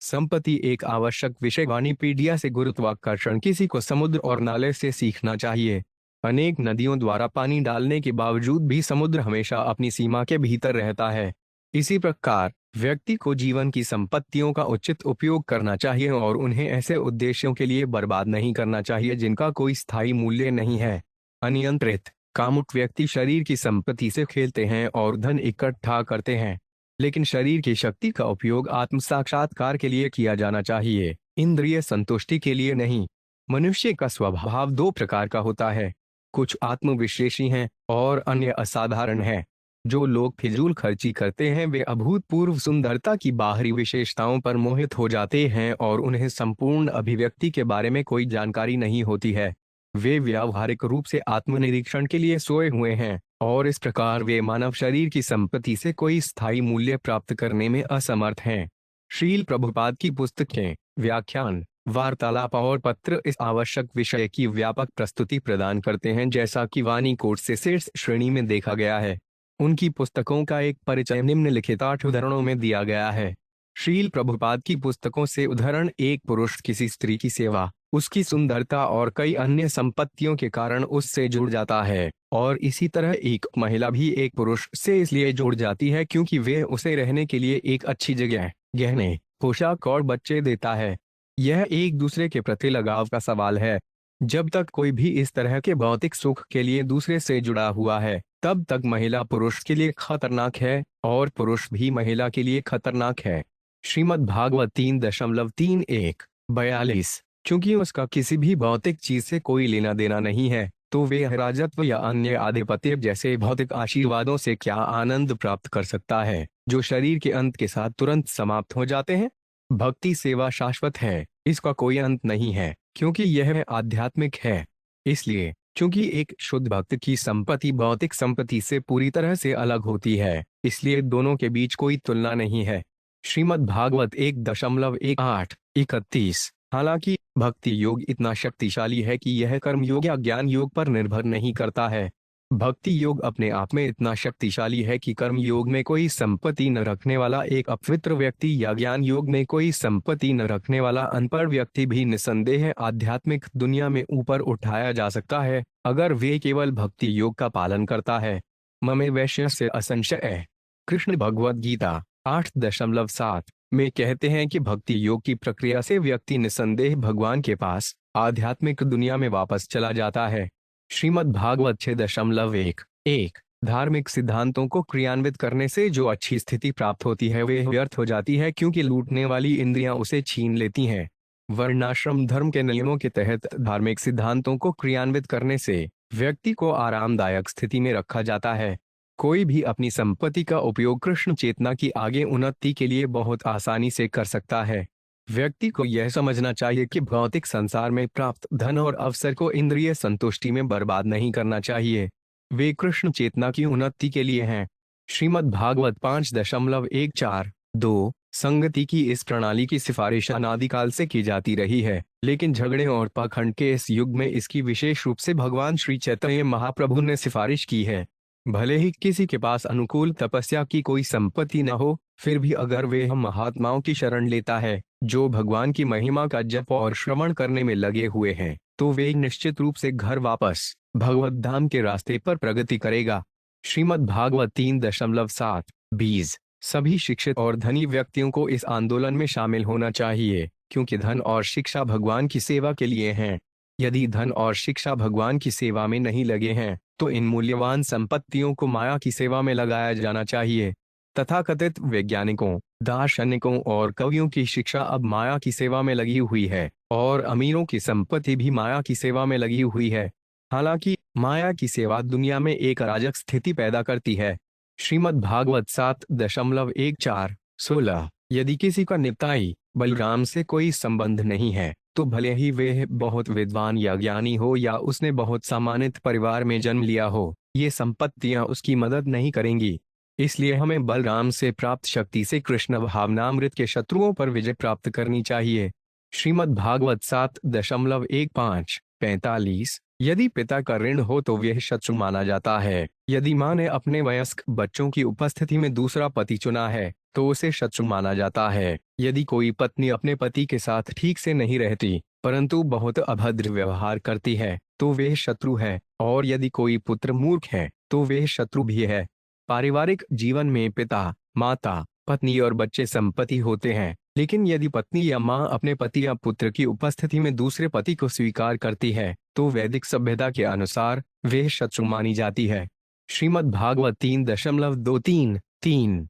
संपत्ति एक आवश्यक विषय वानिपीडिया से गुरुत्वाकर्षण किसी को समुद्र और नाले से सीखना चाहिए। अनेक नदियों द्वारा पानी डालने के बावजूद भी समुद्र हमेशा अपनी सीमा के भीतर रहता है। इसी प्रकार व्यक्ति को जीवन की संपत्तियों का उचित उपयोग करना चाहिए और उन्हें ऐसे उद्देश्यों के लिए बर्बाद नहीं करना चाहिए जिनका कोई स्थायी मूल्य नहीं है। अनियंत्रित कामुक व्यक्ति शरीर की संपत्ति से खेलते हैं और धन इकट्ठा करते हैं, लेकिन शरीर की शक्ति का उपयोग आत्म साक्षात्कार के लिए किया जाना चाहिए, इंद्रिय संतुष्टि के लिए नहीं। मनुष्य का स्वभाव दो प्रकार का होता है, कुछ आत्मविश्लेषी हैं और अन्य असाधारण हैं। जो लोग फिजूल खर्ची करते हैं वे अभूतपूर्व सुंदरता की बाहरी विशेषताओं पर मोहित हो जाते हैं और उन्हें संपूर्ण अभिव्यक्ति के बारे में कोई जानकारी नहीं होती है। वे व्यावहारिक रूप से आत्मनिरीक्षण के लिए सोए हुए हैं और इस प्रकार वे मानव शरीर की संपत्ति से कोई स्थायी मूल्य प्राप्त करने में असमर्थ हैं। श्रील प्रभुपाद की पुस्तकें, व्याख्यान, वार्तालाप और पत्र इस आवश्यक विषय की व्यापक प्रस्तुति प्रदान करते हैं, जैसा कि वाणी कोट से शीर्ष श्रेणी में देखा गया है। उनकी पुस्तकों का एक परिचय निम्नलिखित 8 उदाहरणों में दिया गया है। श्रील प्रभुपाद की पुस्तकों से उदाहरण: एक पुरुष किसी स्त्री की सेवा, उसकी सुंदरता और कई अन्य संपत्तियों के कारण उससे जुड़ जाता है, और इसी तरह एक महिला भी एक पुरुष से इसलिए जुड़ जाती है क्योंकि वे उसे रहने के लिए एक अच्छी जगह, गहने, पोशाक और बच्चे देता है। यह एक दूसरे के प्रति लगाव का सवाल है। जब तक कोई भी इस तरह के भौतिक सुख के लिए दूसरे से जुड़ा हुआ है, तब तक महिला पुरुष के लिए खतरनाक है और पुरुष भी महिला के लिए खतरनाक है। श्रीमद् भागवत 3.31-42। क्योंकि उसका किसी भी भौतिक चीज से कोई लेना देना नहीं है, तो वे राजत्व या अन्य आधिपत्य जैसे भौतिक आशीर्वादों से क्या आनंद प्राप्त कर सकता है, जो शरीर के अंत के साथ तुरंत समाप्त हो जाते हैं। भक्ति सेवा शाश्वत है, इसका कोई अंत नहीं है, क्योंकि यह आध्यात्मिक है। इसलिए क्योंकि एक शुद्ध भक्त की संपत्ति भौतिक संपत्ति से पूरी तरह से अलग होती है, इसलिए दोनों के बीच कोई तुलना नहीं है। श्रीमद् भागवत 1.18-31। हालांकि भक्ति योग इतना शक्तिशाली है कि यह कर्म योग या ज्ञान योग पर निर्भर नहीं करता है। भक्ति योग अपने आप में इतना शक्तिशाली है कि कर्म योग में कोई संपत्ति न रखने वाला एक अपवित्र व्यक्ति या ज्ञान योग में कोई संपत्ति न रखने वाला अनपढ़ व्यक्ति भी निसंदेह आध्यात्मिक दुनिया में ऊपर उठाया जा सकता है, अगर वे केवल भक्ति योग का पालन करता है। ममे वैश्य से असंशय। कृष्ण भगवद गीता 8.7 में कहते हैं कि भक्ति योग की प्रक्रिया से व्यक्ति निसंदेह भगवान के पास आध्यात्मिक दुनिया में वापस चला जाता है। श्रीमद् भागवत 6.1। धार्मिक सिद्धांतों को क्रियान्वित करने से जो अच्छी स्थिति प्राप्त होती है वे व्यर्थ हो जाती है, क्योंकि लूटने वाली इंद्रियां उसे छीन लेती हैं। वर्णाश्रम धर्म के नियमों के तहत धार्मिक सिद्धांतों को क्रियान्वित करने से व्यक्ति को आरामदायक स्थिति में रखा जाता है। कोई भी अपनी संपत्ति का उपयोग कृष्ण चेतना की आगे उन्नति के लिए बहुत आसानी से कर सकता है। व्यक्ति को यह समझना चाहिए कि भौतिक संसार में प्राप्त धन और अवसर को इंद्रिय संतुष्टि में बर्बाद नहीं करना चाहिए, वे कृष्ण चेतना की उन्नति के लिए हैं। श्रीमद् भागवत 5.142। संगति की इस प्रणाली की सिफारिश अनादिकाल से की जाती रही है, लेकिन झगड़े और पाखंड के इस युग में इसकी विशेष रूप से भगवान श्री चैतन्य महाप्रभु ने सिफारिश की है। भले ही किसी के पास अनुकूल तपस्या की कोई संपत्ति न हो, फिर भी अगर वे हम महात्माओं की शरण लेता है जो भगवान की महिमा का जप और श्रवण करने में लगे हुए हैं, तो वे निश्चित रूप से घर वापस भगवत धाम के रास्ते पर प्रगति करेगा। श्रीमद् भागवत 3.7-20। सभी शिक्षित और धनी व्यक्तियों को इस आंदोलन में शामिल होना चाहिए, क्योंकि धन और शिक्षा भगवान की सेवा के लिए हैं। यदि धन और शिक्षा भगवान की सेवा में नहीं लगे हैं, तो इन मूल्यवान संपत्तियों को माया की सेवा में लगाया जाना चाहिए। तथाकथित वैज्ञानिकों, दार्शनिकों और कवियों की शिक्षा अब माया की सेवा में लगी हुई है, और अमीरों की संपत्ति भी माया की सेवा में लगी हुई है। हालांकि माया की सेवा दुनिया में एक अराजक स्थिति पैदा करती है। श्रीमद् भागवत 7.14-16। यदि किसी का निताई बलराम से कोई संबंध नहीं है, तो भले ही वे बहुत विद्वान या ज्ञानी हो या उसने बहुत सम्मानित परिवार में जन्म लिया हो, ये संपत्तियां उसकी मदद नहीं करेंगी। इसलिए हमें बलराम से प्राप्त शक्ति से कृष्ण भावनामृत के शत्रुओं पर विजय प्राप्त करनी चाहिए। श्रीमद् भागवत 7.15-45। यदि पिता का ऋण हो तो वह शत्रु माना जाता है। यदि मां ने अपने वयस्क बच्चों की उपस्थिति में दूसरा पति चुना है तो उसे शत्रु माना जाता है। यदि कोई पत्नी अपने पति के साथ ठीक से नहीं रहती परंतु बहुत अभद्र व्यवहार करती है तो वह शत्रु है, और यदि कोई पुत्र मूर्ख है तो वह शत्रु भी है। पारिवारिक जीवन में पिता, माता, पत्नी और बच्चे संपत्ति होते हैं, लेकिन यदि पत्नी या मां अपने पति या पुत्र की उपस्थिति में दूसरे पति को स्वीकार करती है तो वैदिक सभ्यता के अनुसार वे शत्रु मानी जाती है। श्रीमद् भागवत 3.23-3